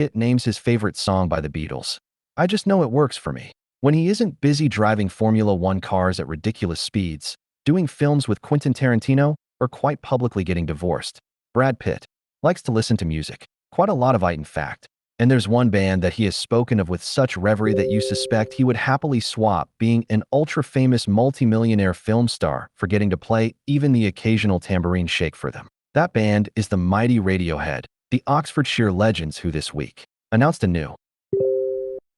Pitt names his favorite song by the Beatles. I just know it works for me. When he isn't busy driving Formula One cars at ridiculous speeds, doing films with Quentin Tarantino, or quite publicly getting divorced, Brad Pitt likes to listen to music. Quite a lot of it, in fact. And there's one band that he has spoken of with such reverie that you suspect he would happily swap being an ultra-famous multimillionaire film star for getting to play even the occasional tambourine shake for them. That band is the mighty Radiohead, the Oxfordshire legends who this week announced a new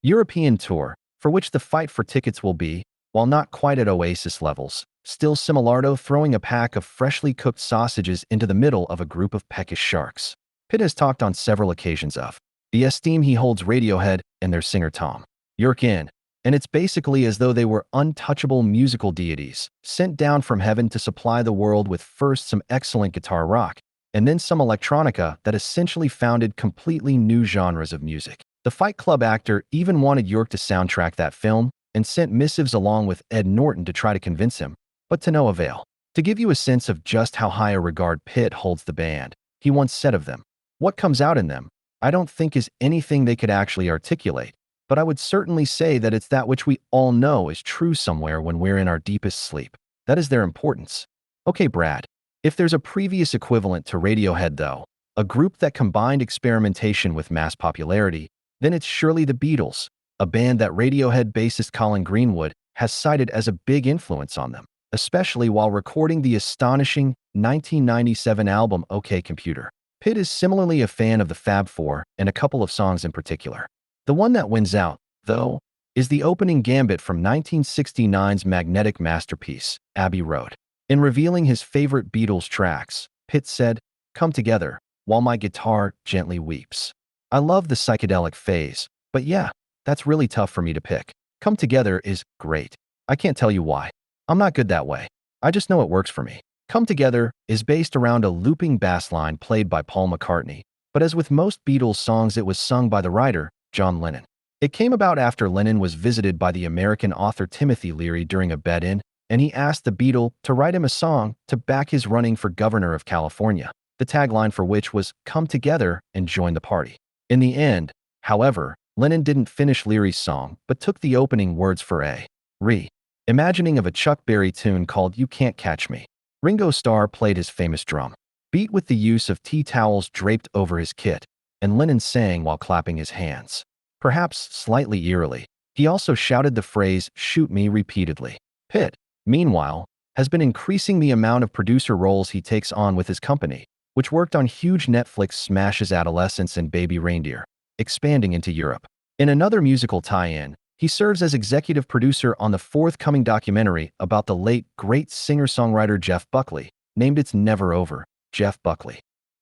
European tour, for which the fight for tickets will be, while not quite at Oasis levels, still similar to throwing a pack of freshly cooked sausages into the middle of a group of peckish sharks. Pitt has talked on several occasions of the esteem he holds Radiohead and their singer Thom, Yorke in, and it's basically as though they were untouchable musical deities, sent down from heaven to supply the world with first some excellent guitar rock, and then some electronica that essentially founded completely new genres of music. The Fight Club actor even wanted Yorke to soundtrack that film and sent missives along with Ed Norton to try to convince him, but to no avail. To give you a sense of just how high a regard Pitt holds the band, he once said of them, "What comes out in them, I don't think is anything they could actually articulate, but I would certainly say that it's that which we all know is true somewhere when we're in our deepest sleep. That is their importance." Okay, Brad. If there's a previous equivalent to Radiohead, though, a group that combined experimentation with mass popularity, then it's surely the Beatles, a band that Radiohead bassist Colin Greenwood has cited as a big influence on them, especially while recording the astonishing 1997 album OK Computer. Pitt is similarly a fan of the Fab Four and a couple of songs in particular. The one that wins out, though, is the opening gambit from 1969's magnetic masterpiece, Abbey Road. In revealing his favorite Beatles tracks, Pitt said, "Come together, while my guitar gently weeps." I love the psychedelic phase, but yeah, that's really tough for me to pick. Come Together is great. I can't tell you why. I'm not good that way. I just know it works for me. Come Together is based around a looping bass line played by Paul McCartney, but as with most Beatles songs, it was sung by the writer, John Lennon. It came about after Lennon was visited by the American author Timothy Leary during a bed-in, and he asked the Beatle to write him a song to back his running for governor of California, the tagline for which was "Come Together and Join the Party." In the end, however, Lennon didn't finish Leary's song, but took the opening words for a imagining of a Chuck Berry tune called "You Can't Catch Me." Ringo Starr played his famous drum beat with the use of tea towels draped over his kit, and Lennon sang while clapping his hands. Perhaps slightly eerily, he also shouted the phrase "shoot me" repeatedly. Pitt, meanwhile, has been increasing the amount of producer roles he takes on with his company, which worked on huge Netflix smashes Adolescence and Baby Reindeer, expanding into Europe. In another musical tie-in, he serves as executive producer on the forthcoming documentary about the late, great singer-songwriter Jeff Buckley, named It's Never Over, Jeff Buckley.